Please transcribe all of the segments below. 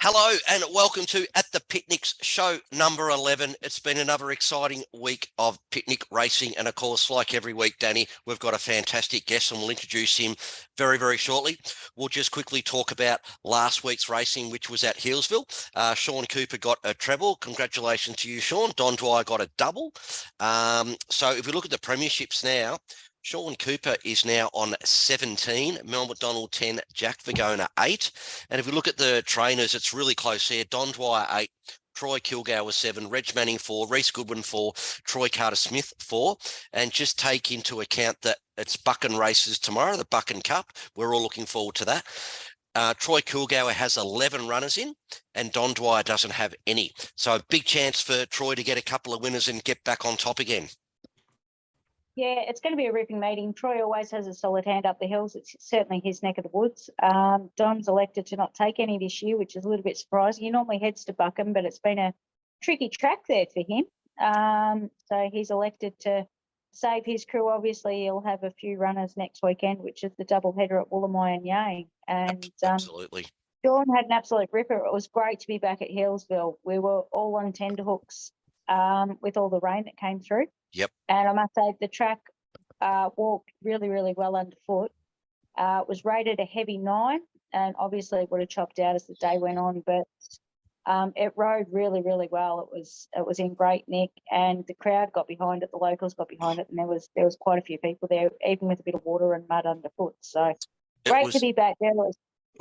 Hello and welcome to At the Picnics show number 11. It's been another exciting week of picnic racing. And of course, like every week, Danny, we've got a fantastic guest and we'll introduce him very, very shortly. We'll just quickly talk about last week's racing, which was at Healesville. Sean Cooper got a treble. Congratulations to you, Sean. Don Dwyer got a double. So if we look at the premierships now, Sean Cooper is now on 17, Mel McDonald 10, Jack Vigona 8. And if we look at the trainers, it's really close here. Don Dwyer 8, Troy Kilgour 7, Reg Manning 4, Reece Goodwin 4, Troy Carter-Smith 4. And just take into account that it's Buchan races tomorrow, the Buchan Cup. We're all looking forward to that. Troy Kilgour has 11 runners in and Don Dwyer doesn't have any. So a big chance for Troy to get a couple of winners and get back on top again. Yeah, it's going to be a ripping meeting. Troy always has a solid hand up the hills. It's certainly his neck of the woods. Don's elected to not take any this year, which is a little bit surprising. He normally heads to Buchan, but it's been a tricky track there for him. So he's elected to save his crew. Obviously, he'll have a few runners next weekend, which is the double header at Woolamai and Yang. And absolutely. Dawn had an absolute ripper. It was great to be back at Healesville. We were all on tenterhooks with all the rain that came through. Yep. And I must say the track walked really, really well underfoot. It was rated a heavy 9 and obviously it would have chopped out as the day went on, but it rode really, really well. It was in great nick and the crowd got behind it, the locals got behind it, and there was quite a few people there, even with a bit of water and mud underfoot. So great to be back there. It was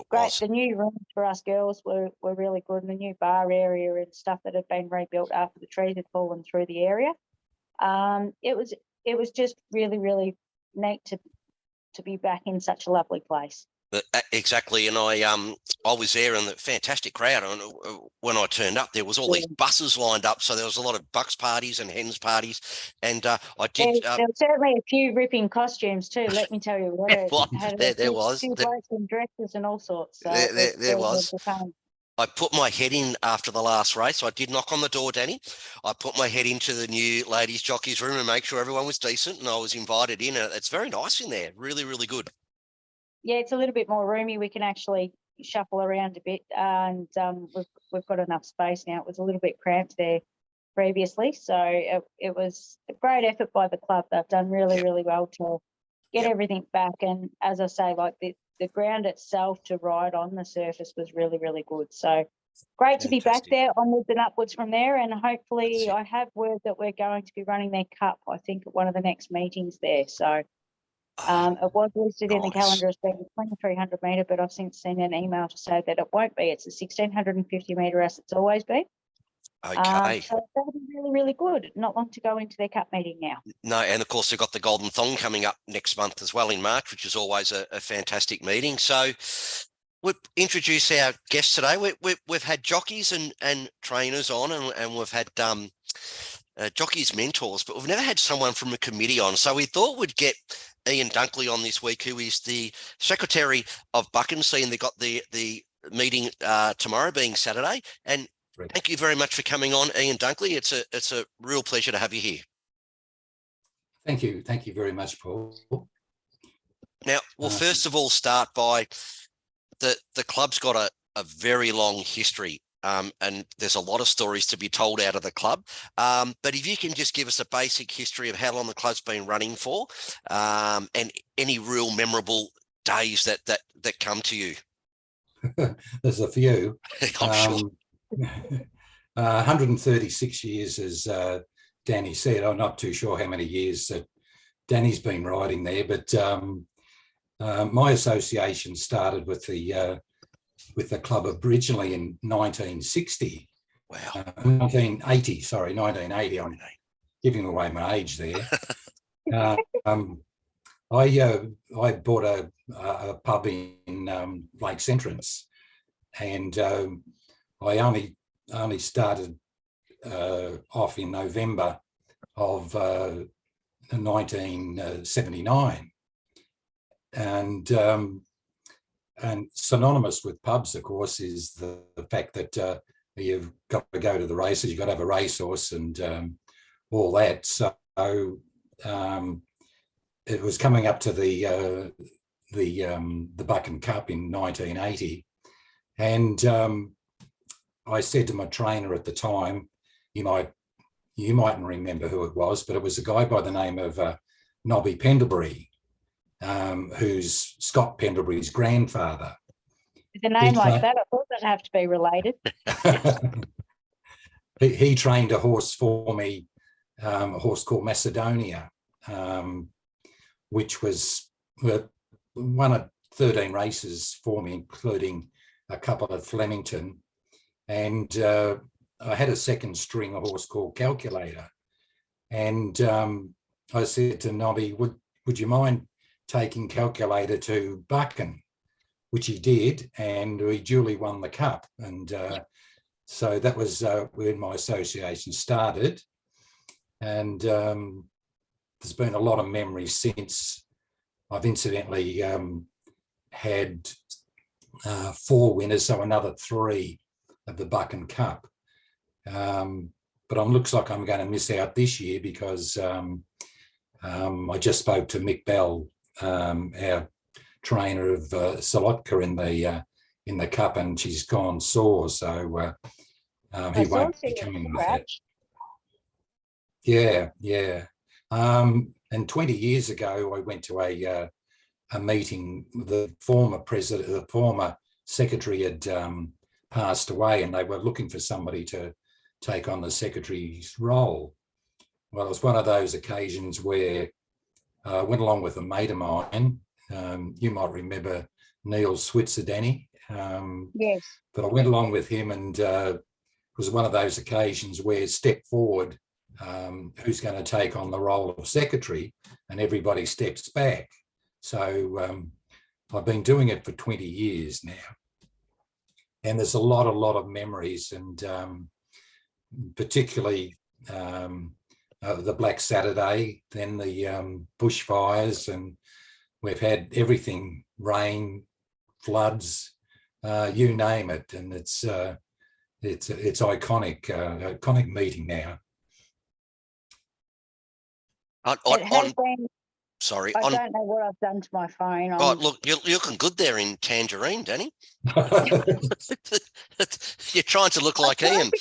great. The new rooms for us girls were really good, and the new bar area and stuff that had been rebuilt after the trees had fallen through the area. It was just really, really neat to be back in such a lovely place. Exactly, and I was there in the fantastic crowd, and when I turned up, there was all these buses lined up, so there was a lot of bucks parties and hens parties, and I did. There were certainly a few ripping costumes too. Let me tell you, there was few blokes in dresses and all sorts. So there was. I put my head in after the last race. I did knock on the door, Danny. I put my head into the new ladies' jockeys room and make sure everyone was decent, and I was invited in. And it's very nice in there, really, really good. Yeah, it's a little bit more roomy. We can actually shuffle around a bit, and we've got enough space now. It was a little bit cramped there previously, so it was a great effort by the club. They've done really, really well to get everything back. And as I say, like the ground itself to ride on, the surface was really, really good. So great to be back there, onwards and upwards from there. And hopefully I have word that we're going to be running their cup, I think, at one of the next meetings there. So it was listed in the calendar as being a 2,300 metre, but I've since seen an email to say that it won't be. It's a 1,650 metre as it's always been. Okay. So that'll be really, really good. Not long to go into their cup meeting now. No, and of course they've got the Golden Thong coming up next month as well in March, which is always a fantastic meeting. So we'll introduce our guests today. We've had jockeys and trainers on, and we've had jockeys mentors, but we've never had someone from a committee on. So we thought we'd get Ian Dunkley on this week, who is the secretary of Buchan, and they've got the meeting tomorrow being Saturday. And thank you very much for coming on, Ian Dunkley. It's a real pleasure to have you here. Thank you very much, Paul. Now, we'll first of all start by the club's got a very long history, and there's a lot of stories to be told out of the club. But if you can just give us a basic history of how long the club's been running for, and any real memorable days that come to you. There's a few. I'm sure. 136 years, as Danny said. I'm not too sure how many years that Danny's been riding there, but my association started with the club originally in 1960. Wow. 1980. I'm giving away my age there. I bought a pub in Lakes Entrance, and I only started off in November of 1979, and synonymous with pubs, of course, is the fact that you've got to go to the races, you've got to have a racehorse and all that. So it was coming up to the Buchan Cup in 1980, and I said to my trainer at the time, you mightn't remember who it was, but it was a guy by the name of Nobby Pendlebury, who's Scott Pendlebury's grandfather. With a name like that, I thought they'd have to be related. He trained a horse for me, a horse called Macedonia, which was one of 13 races for me, including a couple at Flemington. And I had a second string, a horse called Calculator. And I said to Nobby, would you mind taking Calculator to Buchan? Which he did, and he duly won the cup. And so that was when my association started. And there's been a lot of memories since. I've incidentally had 4 winners, so another 3 of the Buchan Cup. But it looks like I'm going to miss out this year because I just spoke to Mick Bell, our trainer of Solotka in the cup, and she's gone sore, so he won't be coming with that. Yeah. And 20 years ago, I went to a meeting. The former president, the former secretary had passed away, and they were looking for somebody to take on the secretary's role. Well, it was one of those occasions where I went along with a mate of mine. You might remember Neil Switzer, Danny. Yes. But I went along with him, and it was one of those occasions where step forward, who's going to take on the role of secretary, and everybody steps back. So I've been doing it for 20 years now. And there's a lot of memories, and particularly the Black Saturday, then the bushfires, and we've had everything, rain, floods, you name it. And it's iconic meeting now. Sorry. I don't know what I've done to my phone. Look, you're looking good there in tangerine, Danny. You're trying to look like Ian.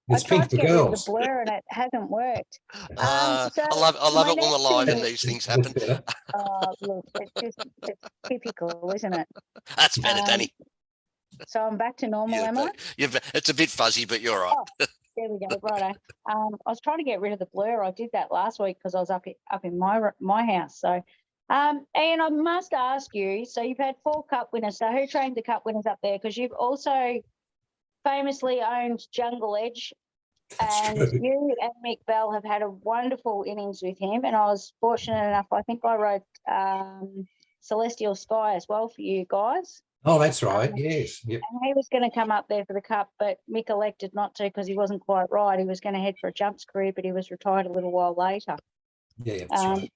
It's I pink tried to for get rid of girls. the blur and it hasn't worked. So I love it when we're live and these things happen. Look, it's typical, isn't it? That's better, Danny. So I'm back to normal, am I? It's a bit fuzzy, but you're right. Oh, there we go. Righto. I was trying to get rid of the blur. I did that last week because I was up in my house. So, and I must ask you. So you've had 4 cup winners. So who trained the cup winners up there? Because you've also famously owned Jungle Edge, and you and Mick Bell have had a wonderful innings with him. And I was fortunate enough. I think I rode Celestial Sky as well for you guys. Oh, that's right. Yes. Yep. And he was going to come up there for the cup, but Mick elected not to because he wasn't quite right. He was going to head for a jumps career, but he was retired a little while later. Yeah, that's right.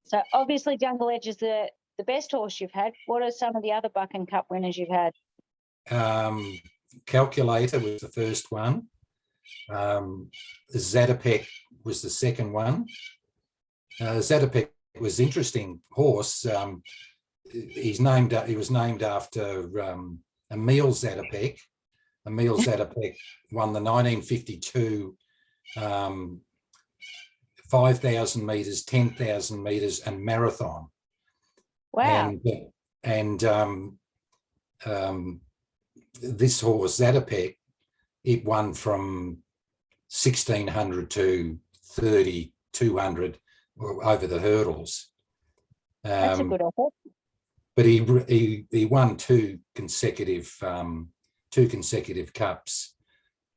So obviously Jungle Edge is the best horse you've had. What are some of the other Buchan Cup winners you've had? Calculator was the first one. Zatopek was the second one. Zatopek was an interesting horse. He was named after Emil Zatopek. Emil Zatopek won the 1952 5,000 metres, 10,000 metres and marathon. Wow. And this horse, Zatopek, it won from 1,600 to 3,200 over the hurdles. That's a good offer. But he won two consecutive cups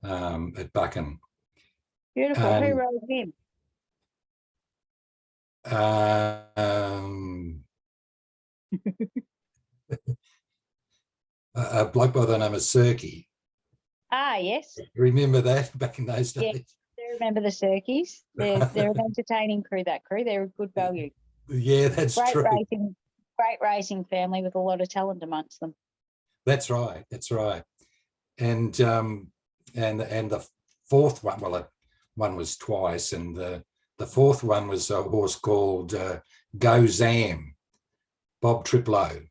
at Buchan. Beautiful. Who rode him? A bloke by the name of Cirky. Ah, yes. Remember that back in those days? Yes, I remember the Cirkies. They're an entertaining crew, that crew. They're a good value. Yeah, that's true. Great racing family with a lot of talent amongst them. That's right. That's right. And the fourth one, well, one was twice, and the fourth one was a horse called Go Zam, Bob Triplow.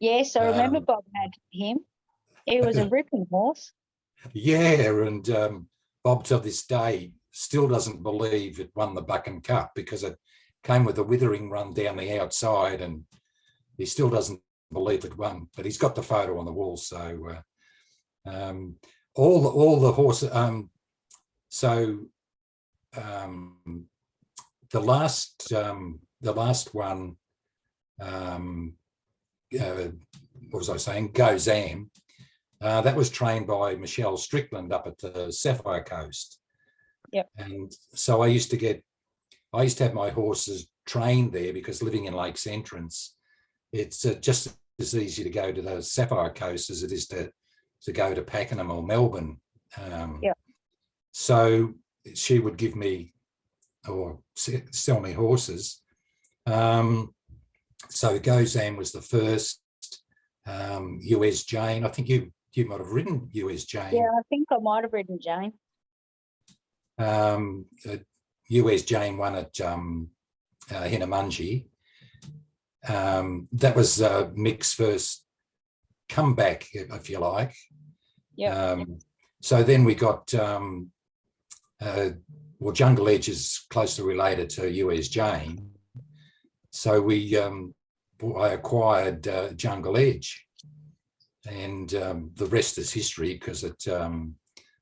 Yes, I remember Bob had him. He was a ripping horse. Yeah, and Bob to this day still doesn't believe it won the Buchan Cup because it came with a withering run down the outside, and he still doesn't believe it won. But he's got the photo on the wall, so all the horses. The last one. What was I saying? Go Zam. That was trained by Michelle Strickland up at the Sapphire Coast. Yep. And so I used to have my horses trained there because living in Lakes Entrance, it's just as easy to go to the Sapphire Coast as it is to go to Pakenham or Melbourne. Yep. So she would give me or sell me horses. So Gozan was the first. US Jane, I think you might have ridden US Jane. Yeah, I think I might have ridden Jane. US Jane won at Hinnamungi. That was Mick's first comeback, if you like. Yeah. So then we got Jungle Edge is closely related to US Jane. So I acquired Jungle Edge, and the rest is history because it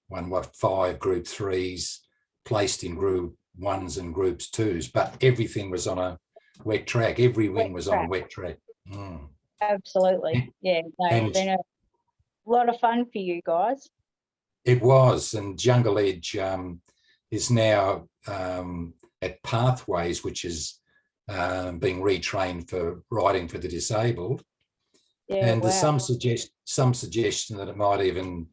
won 5 Group 3s, placed in Group 1s and Groups 2s, but everything was on a wet track. Every win was on a wet track. Mm. Absolutely. Yeah. No, it's been a lot of fun for you guys. It was, and Jungle Edge is now at Pathways, which is being retrained for riding for the disabled. Yeah, and there's wow. some suggestion that it might even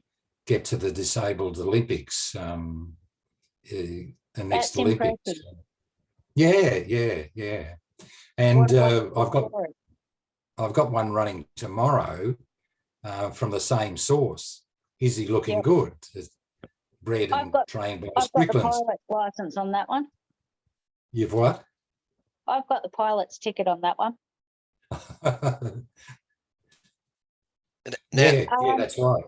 get to the disabled Olympics, the next That's Olympics. impressive. Yeah. And I've got one running tomorrow from the same source. Is he looking good? Bred and trained by Strickland. I've got the pilot's license on that one. You've what? I've got the pilot's ticket on that one. Yeah, that's right.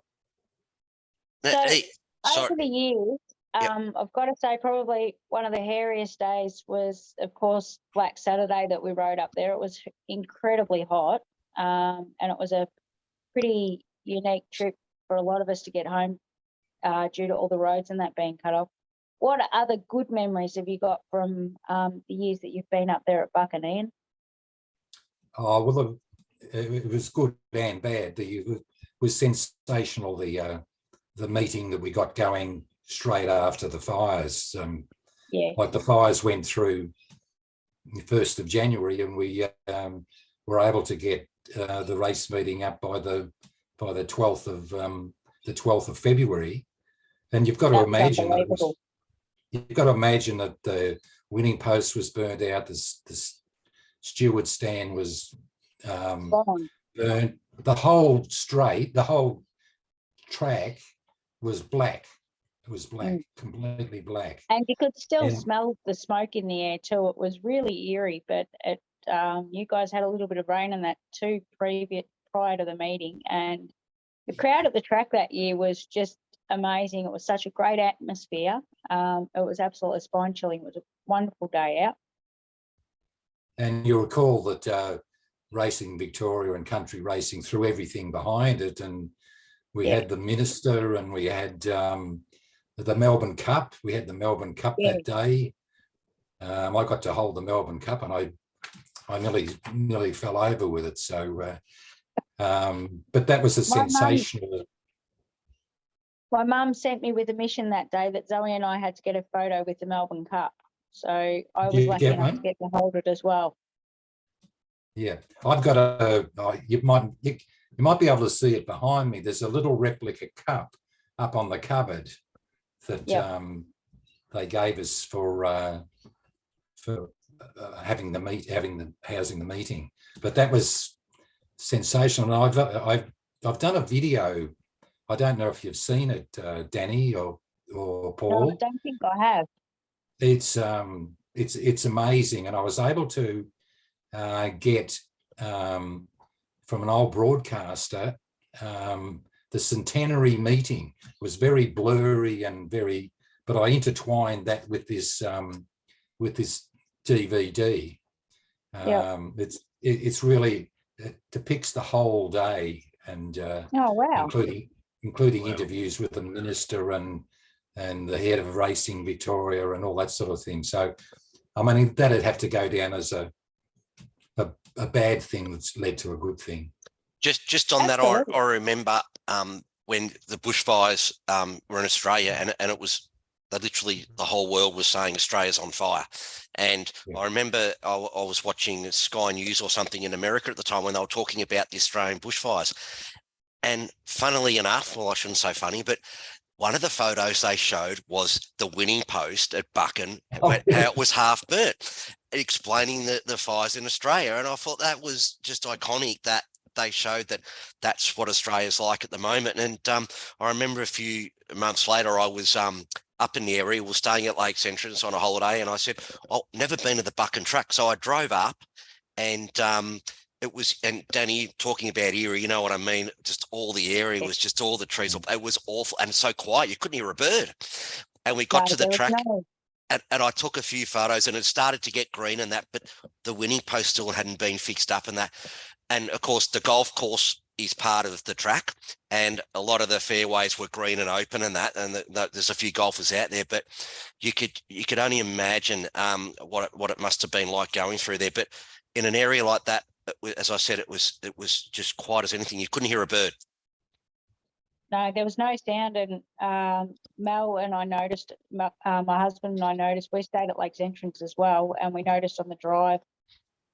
So over the years, I've got to say probably one of the hairiest days was, of course, Black Saturday that we rode up there. It was incredibly hot, and it was a pretty unique trip for a lot of us to get home due to all the roads and that being cut off. What other good memories have you got from the years that you've been up there at Buchan, Ian? Oh, well, it was good and bad. It was sensational, the meeting that we got going straight after the fires. Like the fires went through the 1st of January, and we were able to get the race meeting up by the 12th of February. And you've got to imagine that the winning post was burned out. The steward stand was burnt. The whole track was black. It was black, completely black. And you could still smell the smoke in the air too. It was really eerie, but you guys had a little bit of rain in that too prior to the meeting. And the crowd at the track that year was just amazing. It was such a great atmosphere. It was absolutely spine-chilling. It was a wonderful day out. And you recall that Racing Victoria and Country Racing threw everything behind it, and we had the Minister, and we had the Melbourne Cup. We had the Melbourne Cup that day. I got to hold the Melbourne Cup, and I nearly fell over with it. So, but that was a sensational. My mum sent me with a mission that day that Zoe and I had to get a photo with the Melbourne Cup. So I was lucky enough to get to hold it as well. Yeah, I've got you might be able to see it behind me. There's a little replica cup up on the cupboard that they gave us for housing the meeting. But that was sensational. And I've done a video. I don't know if you've seen it, Danny or Paul. No, I don't think I have. It's amazing, and I was able to get from an old broadcaster the the centenary meeting was very blurry and very, but I intertwined that with this DVD. It's really, it depicts the whole day, and Oh, wow. including interviews with the minister and the head of Racing Victoria and all that sort of thing. So, I mean, that'd have to go down as a bad thing that's led to a good thing. Just on that, I remember when the bushfires were in Australia, and it was literally the whole world was saying Australia's on fire. And I remember I was watching Sky News or something in America at the time when they were talking about the Australian bushfires. And funnily enough, well, I shouldn't say funny, but one of the photos they showed was the winning post at Buchan, how it was half burnt, explaining the fires in Australia. And I thought that was just iconic that they showed that that's what Australia's like at the moment. And I remember a few months later, I was up in the area, was staying at Lakes Entrance on a holiday, and I said, "Oh, never been to the Buchan track." So I drove up, and it was, and Danny, talking about Erie, you know what I mean? Just all the area was just all the trees. It was awful and so quiet. You couldn't hear a bird. And we got to the track, and I took a few photos, and it started to get green and that, but the winning post still hadn't been fixed up and that. And of course, the golf course is part of the track, and a lot of the fairways were green and open and that, and there's a few golfers out there, but you could only imagine what it must have been like going through there. But in an area like that, as I said, it was just quiet as anything. You couldn't hear a bird. No, there was no sound. And Mel and I noticed, my husband and I noticed, we stayed at Lakes Entrance as well, and we noticed on the drive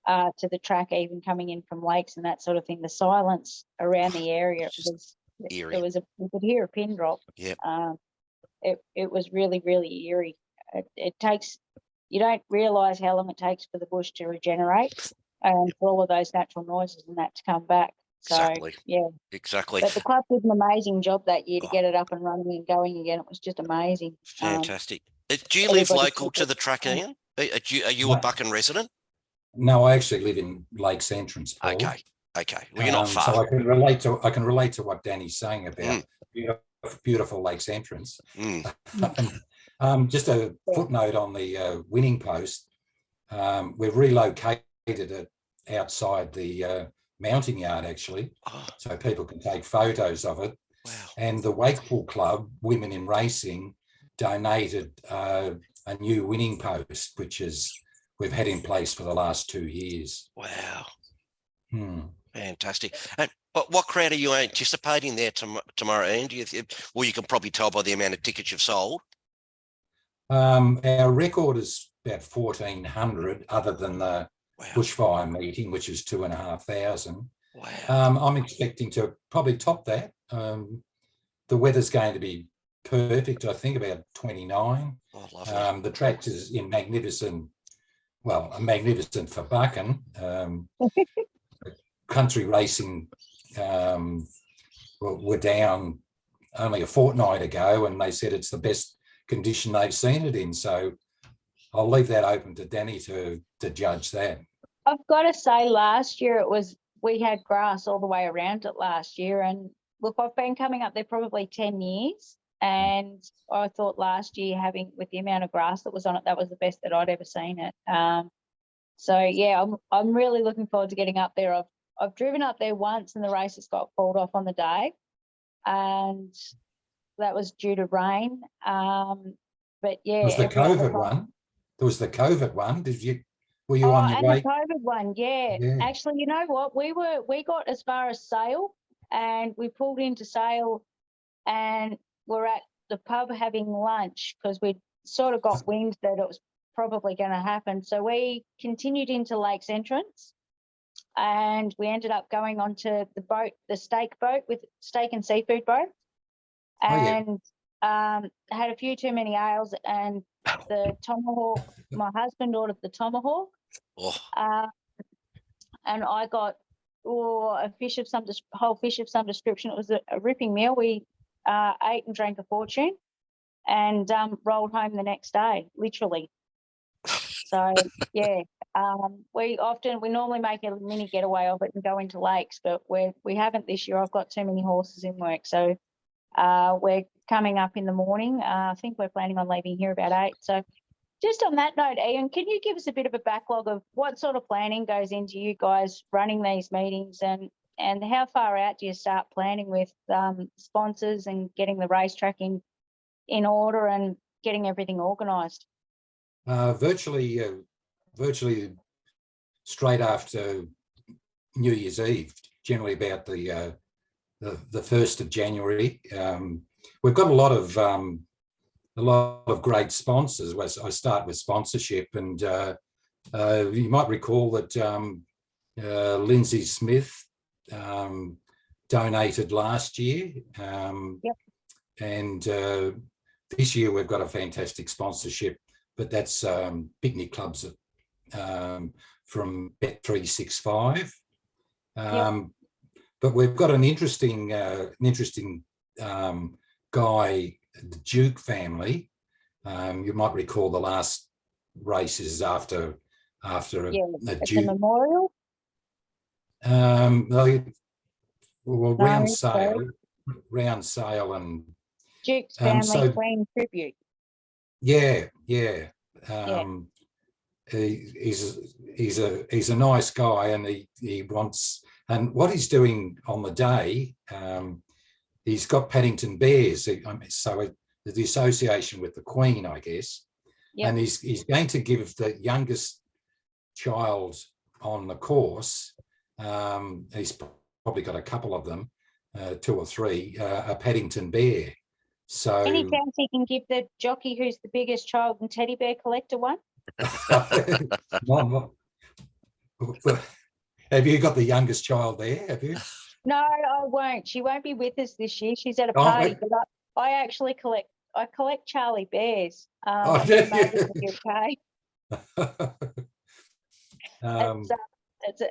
to the track, even coming in from lakes and that sort of thing, the silence around the area was eerie. You could hear a pin drop. Yeah. It was really, really eerie. It takes, you don't realise how long it takes for the bush to regenerate and for all of those natural noises and that to come back. So, exactly. Yeah. Exactly. But the club did an amazing job that year to get it up and running and going again. It was just amazing. Fantastic. Do you live local to the track, Ian? Are you a Buchan resident? No, I actually live in Lakes Entrance, Paul. Okay. Well, you're not far. So I can relate to what Danny's saying about beautiful Lakes Entrance. Just a footnote on the winning post. We've relocated it outside the mounting yard, actually, so people can take photos of it. Wow. And the Wakefield Club, Women in Racing, donated a new winning post, which we've had in place for the last 2 years. Wow. Fantastic. And what crowd are you anticipating there tomorrow, Ian? Well, you can probably tell by the amount of tickets you've sold. Our record is about 1,400, other than the bushfire meeting, which is 2,500. Wow. I'm expecting to probably top that. The weather's going to be perfect, I think, about 29. Oh, lovely. The track is in magnificent for Buchan. Country racing were down only a fortnight ago, and they said it's the best condition they've seen it in. So I'll leave that open to Danny to judge that. I've got to say, last year we had grass all the way around it last year, and look, I've been coming up there probably 10 years, and I thought last year, with the amount of grass that was on it, that was the best that I'd ever seen it. So yeah, I'm really looking forward to getting up there. I've driven up there once, and the races got called off on the day, and that was due to rain. But yeah, it was the COVID one. There was the COVID one. Were you on your way? The COVID one, yeah. Actually, you know what? We got as far as Sale, and we pulled into Sale, and we're at the pub having lunch because we'd sort of got wind that it was probably going to happen. So we continued into Lakes Entrance, and we ended up going onto the boat, the steak and seafood boat, and had a few too many ales, and the tomahawk. My husband ordered the tomahawk, and I got whole fish of some description. It was a ripping meal. We ate and drank a fortune, and rolled home the next day, literally. So yeah, we normally make a mini getaway of it and go into lakes, but we haven't this year. I've got too many horses in work, so we're coming up in the morning. I think we're planning on leaving here about 8. So just on that note, Ian, can you give us a bit of a backlog of what sort of planning goes into you guys running these meetings, and how far out do you start planning with sponsors and getting the racetrack in order and getting everything organised? Virtually straight after New Year's Eve, generally about the 1st of January. We've got a lot of great sponsors. I start with sponsorship, and you might recall that Lindsay Smith donated last year, Yep. and this year we've got a fantastic sponsorship, but that's picnic clubs from Bet365. Yep. But we've got an interesting guy, the Duke family. You might recall the last races after It's a Duke. memorial. Well, round sale, and Duke's family so Queen tribute. yeah. He's a nice guy, and he wants, and what he's doing on the day, he's got Paddington Bears, so the association with the Queen, I guess. Yep. And he's going to give the youngest child on the course, he's probably got a couple of them, 2 or 3, a Paddington Bear. So Any chance he can give the jockey who's the biggest child and teddy bear collector one? Have you got the youngest child there? Have you? No, I won't. She won't be with us this year. She's at a party, but I actually collect Charlie Bears. Oh, in the UK.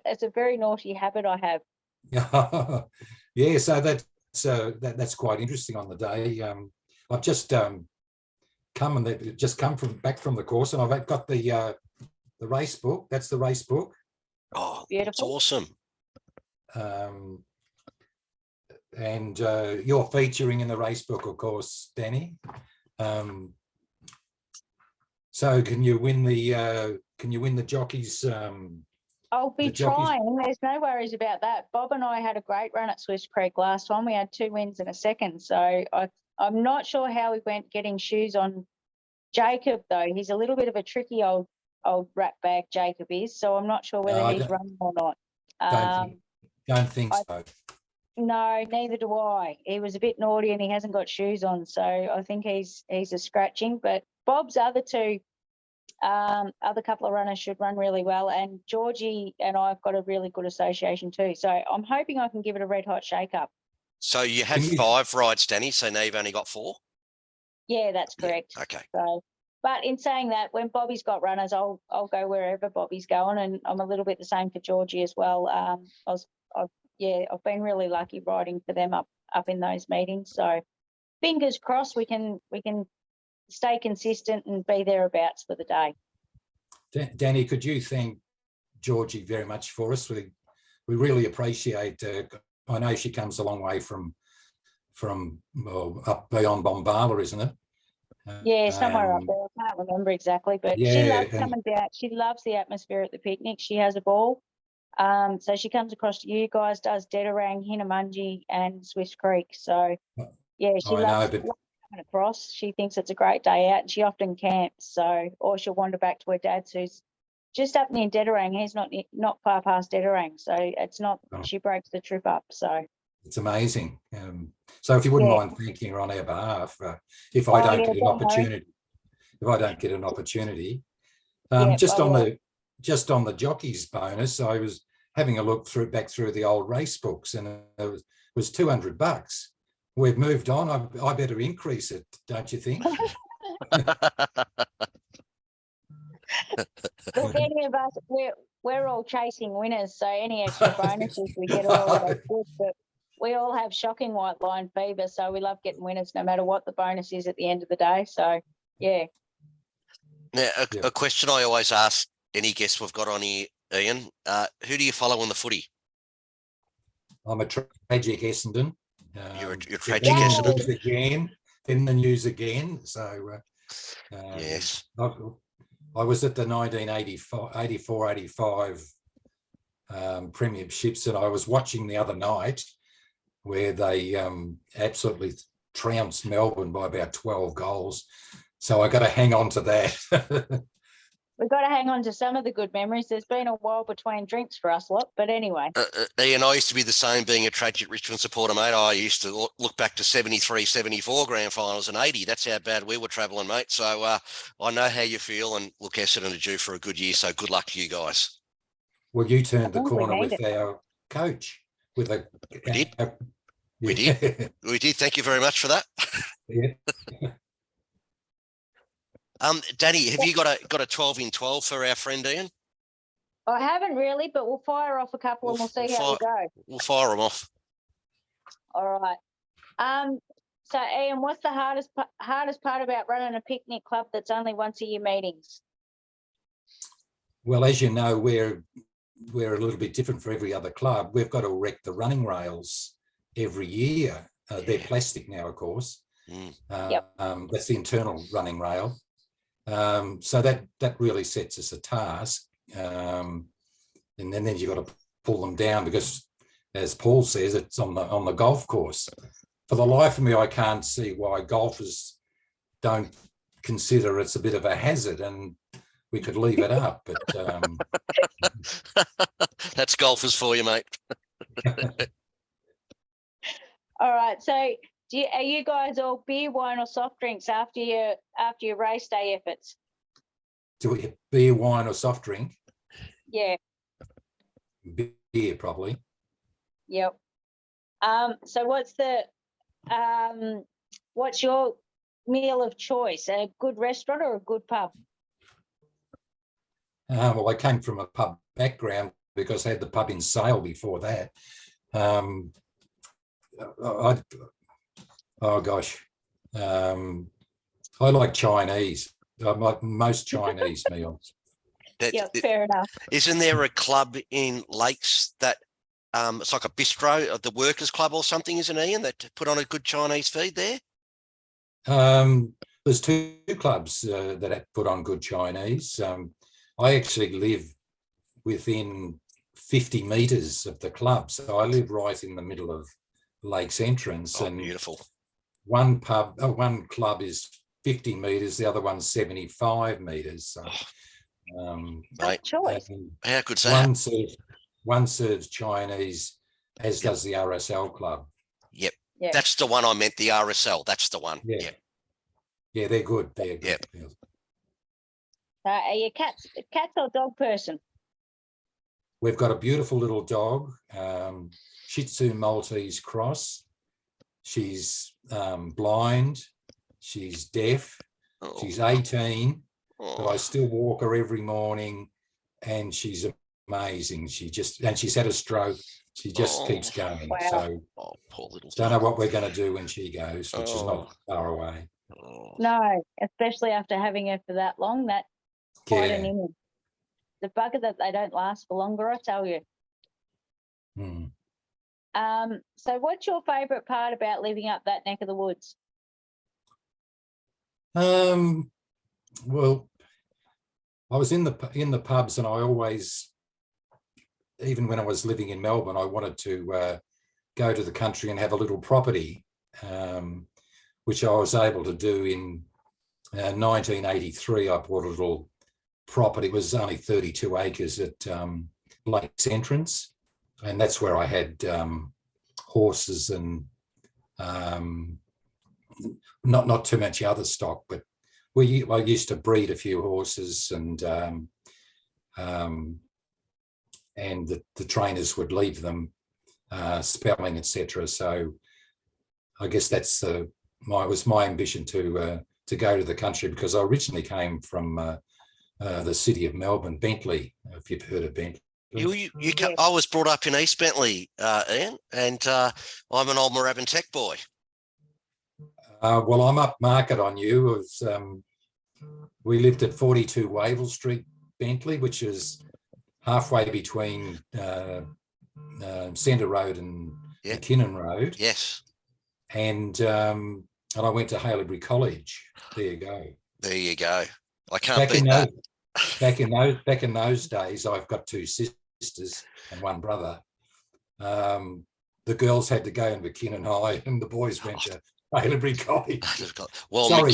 It's a very naughty habit I have. Yeah, so that's quite interesting on the day. I've just come back from the course, and I've got the race book. That's the race book. Oh, beautiful. That's awesome. And you're featuring in the race book, of course, Danny. So can you win the jockeys? I'll be trying. There's no worries about that. Bob and I had a great run at Swiss Creek last time. We had 2 wins and a second. So I'm not sure how we went getting shoes on Jacob, though. He's a little bit of a tricky old rat bag, Jacob is. So I'm not sure whether he's running or not. Don't think so. No, neither do I. He was a bit naughty and he hasn't got shoes on. So I think he's a scratching. But Bob's other couple of runners should run really well, and Georgie and I have got a really good association too. So I'm hoping I can give it a red hot shake up. So you had 5 rides, Danny, so now you've only got 4? Yeah, that's correct. Yeah, okay. So, but in saying that, when Bobby's got runners, I'll go wherever Bobby's going, and I'm a little bit the same for Georgie as well. I've been really lucky riding for them up in those meetings. So fingers crossed we can stay consistent and be thereabouts for the day. Danny, could you thank Georgie very much for us? We really appreciate. I know she comes a long way from up beyond Bombala, isn't it? Yeah, somewhere up there. I can't remember exactly, but she loves coming down. She loves the atmosphere at the picnic. She has a ball. So she comes across to you guys, does Dedarang, Hinnamungi, and Swiss Creek. So yeah, she loves coming across. She thinks it's a great day out, and she often camps. So, or she'll wander back to her dad's, who's just up near Dedarang. He's not far past Dedarang, so it's not. She breaks the trip up. So it's amazing. So if you wouldn't mind thanking her on our behalf, if I don't get an opportunity, just on the jockeys bonus, I was having a look back through the old race books, and it was $200. We've moved on. I better increase it, don't you think? Look, any of us, we're all chasing winners, so any extra bonuses we get all of that's good. But we all have shocking white line fever, so we love getting winners no matter what the bonus is at the end of the day. So, yeah. Now, Yeah. a question I always ask any guest we've got on here, Ian, who do you follow on the footy? I'm a tragic Essendon. You're They've tragic been in the Essendon. news again, in the news again. So Yes. I was at the 1984-85 premierships, and I was watching the other night where they absolutely trounced Melbourne by about 12 goals. So I got to hang on to that. We've got to hang on to some of the good memories. There's been a while between drinks for us lot, but anyway. Ian, I used to be the same, being a tragic Richmond supporter, mate. I used to look back to 73, 74 grand finals and 80. That's how bad we were travelling, mate. So I know how you feel, and look, Essendon are due for a good year, so good luck to you guys. Well, you turned the think we corner need with our coach. With a, We did. yeah. We did. We did. Thank you very much for that. Yeah. Danny, have you got a 12 in 12 for our friend Ian? I haven't really, but we'll fire off a couple and we'll see how we go. We'll fire them off. All right. So Ian, what's the hardest part about running a picnic club that's only once a year meetings? Well, as you know, we're a little bit different for every other club. We've got to erect the running rails every year. They're plastic now, of course. Yep. That's the internal running rail. So that really sets us a task. And then you've got to pull them down because, as Paul says, it's on the golf course. For the life of me, I can't see why golfers don't consider it's a bit of a hazard, and we could leave it up. But that's golfers for you, mate. All right. So are you guys all beer, wine, or soft drinks after your race day efforts? Do we have beer, wine, or soft drink? Yeah. Beer, probably. Yep. So what's your meal of choice? A good restaurant or a good pub? Well, I came from a pub background because I had the pub in Sale before that. I like Chinese. I like most Chinese meals. Fair enough. Isn't there a club in Lakes that it's like a bistro, the Workers Club or something, isn't it, Ian, that put on a good Chinese feed there? There's two clubs that have put on good Chinese. I actually live within 50 metres of the club, so I live right in the middle of Lakes Entrance. Oh, and beautiful. One club is 50 metres, the other one's 75 metres. So, mate, choice. How good's that? One serves Chinese, as does the RSL club. Yep. That's the one I meant, the RSL. That's the one. Yeah. Yeah, they're good. They're good. Yep. Are you cats or dog person? We've got a beautiful little dog, Shih Tzu Maltese cross. She's blind. She's deaf. Oh. She's 18, but I Oh. still walk her every morning, and she's amazing. And she's had a stroke. She just keeps going. Wow. So Poor little don't know thing. what we're going to do when she goes, which is not far away. Oh. No, especially after having her for that long. That's quite an Yeah. image. The bugger that they don't last for longer, I tell you. Hmm. So what's your favourite part about living up that neck of the woods? Well, I was in the pubs, and I always, even when I was living in Melbourne, I wanted to go to the country and have a little property, which I was able to do in 1983. I bought a little property. It was only 32 acres at Lakes Entrance, and that's where I had horses and not too much other stock, but I used to breed a few horses, and the trainers would leave them spelling, etc. So I guess that's was my ambition to go to the country, because I originally came from the city of Melbourne, Bentley, if you've heard of Bentley. I was brought up in East Bentley, Ian, and I'm an old Moorabbin Tech boy. Well, I'm up market on you. we lived at 42 Wavell Street, Bentley, which is halfway between Centre Road and McKinnon Road. Yes. And I went to Haileybury College. There you go. There you go. I can't beat that. Back in those days, I've got two sisters and one brother. The girls had to go in McKinnon High, and the boys went to Haileybury College. Well, sorry,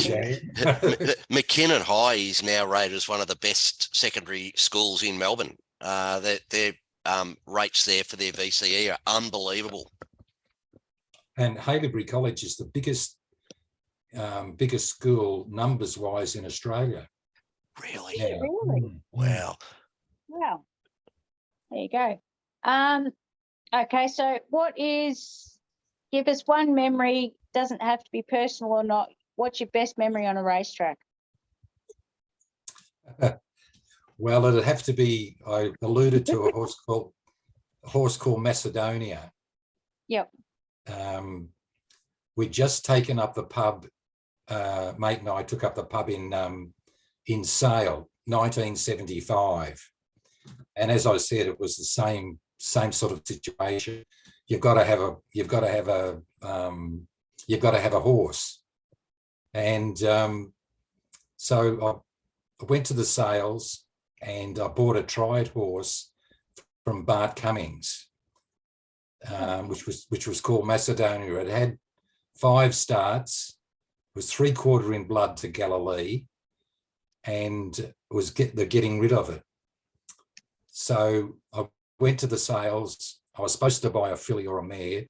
McKinnon High is now rated as one of the best secondary schools in Melbourne. Their rates there for their VCE are unbelievable. And Haileybury College is the biggest school numbers wise in Australia. Really? Yeah. Really? Wow. Wow. There you go. Okay, so give us one memory, doesn't have to be personal or not. What's your best memory on a racetrack? Well, it'd have to be, I alluded to a horse called Macedonia. Yep. We'd just taken up the pub, mate and I took up the pub in Sale, 1975. And as I said, it was the same sort of situation. You've got to have a horse. And so I went to the sales and I bought a tried horse from Bart Cummings, which was called Macedonia. It had 5 starts, was 3/4 in blood to Galilee, and they're getting rid of it. So I went to the sales. I was supposed to buy a filly or a mare,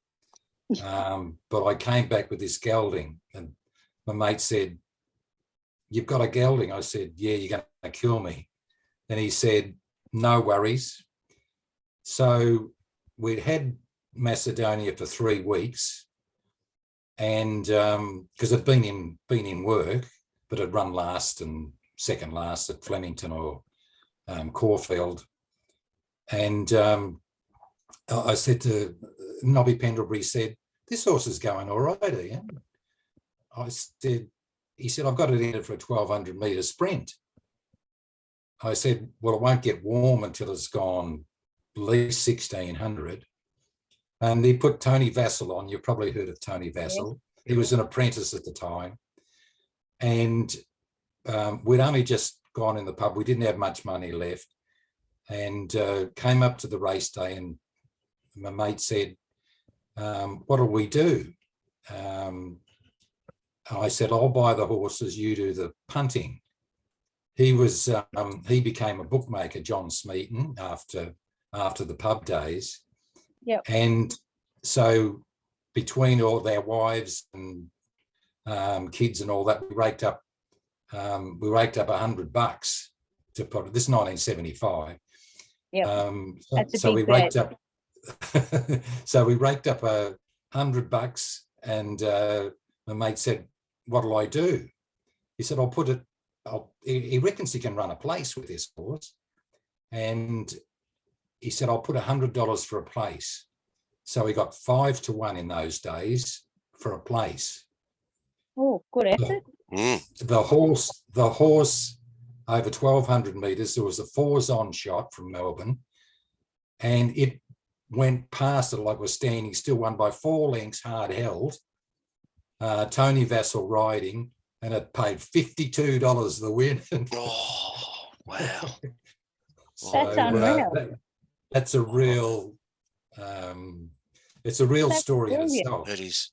but I came back with this gelding, and my mate said, "You've got a gelding?" I said, "Yeah, you're going to kill me." And he said, "No worries." So we'd had Macedonia for 3 weeks, and because it'd been in work, but it'd run last and second last at Flemington or Caulfield. And I said to Nobby Pendlebury, said, "This horse is going all right, Ian." He said, "I've got it in for a 1,200 metre sprint." I said, "Well, it won't get warm until it's gone at least 1,600. And he put Tony Vassell on. You've probably heard of Tony Vassell. Yeah. He was an apprentice at the time. And we'd only just gone in the pub. We didn't have much money left. And came up to the race day, and my mate said, "What'll we do?" I said, "I'll buy the horses, you do the punting." He became a bookmaker, John Smeaton, after the pub days. Yep. And so between all their wives and kids and all that, we raked up $100 to put it. This is 1975. Yeah. So we raked up $100, and my mate said, "What'll I do?" He said, "I'll put it." He reckons he can run a place with this horse, and he said, "I'll put $100 for a place." So he got 5-1 in those days for a place. Oh, good effort. The horse over 1,200 metres. There was a 4s-on shot from Melbourne, and it went past it like it was standing still, won by 4 lengths, hard held. Tony Vassell riding, and it paid $52 the win. Oh, wow. That's unreal. That's a real it's a real story in itself. It is.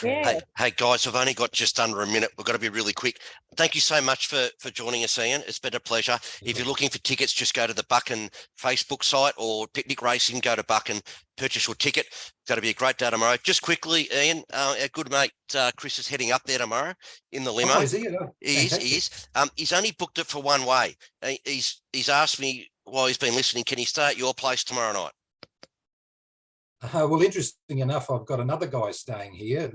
Yeah. Hey guys, I've only got just under a minute. We've got to be really quick. Thank you so much for joining us, Ian. It's been a pleasure. If you're looking for tickets, just go to the Buchan Facebook site or Picnic Racing, go to Buchan, purchase your ticket. It's going to be a great day tomorrow. Just quickly, Ian, our good mate Chris is heading up there tomorrow in the limo. Oh, is he? He is. He's only booked it for one way. He's asked me while he's been listening, can he stay at your place tomorrow night? Well, interesting enough, I've got another guy staying here.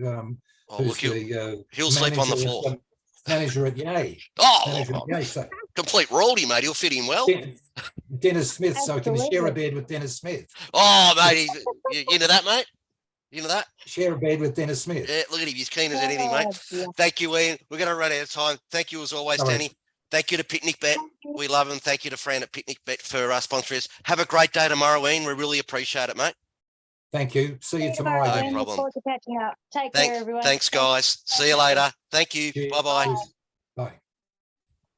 He'll sleep on the floor. Manager at Yay. So. Complete royalty, mate. He'll fit in well. Dennis Smith, Absolutely. so he can share a bed with Dennis Smith. Oh, mate, you into that, mate? You know that? Share a bed with Dennis Smith. Yeah, look at him. He's keen as anything, mate. Yeah. Thank you, Ian. We're going to run out of time. Thank you as always, Danny. Thank you to Picnic Bet. Thank you. We love them. Thank you to Fran at Picnic Bet for sponsoring us. Have a great day tomorrow, Ian. We really appreciate it, mate. Thank you. See you See tomorrow. No Ian. Danny. Look problem. forward to catching up. Take care, everyone. Thanks, guys. See you later. Thank you. Cheers. Bye-bye. Cheers.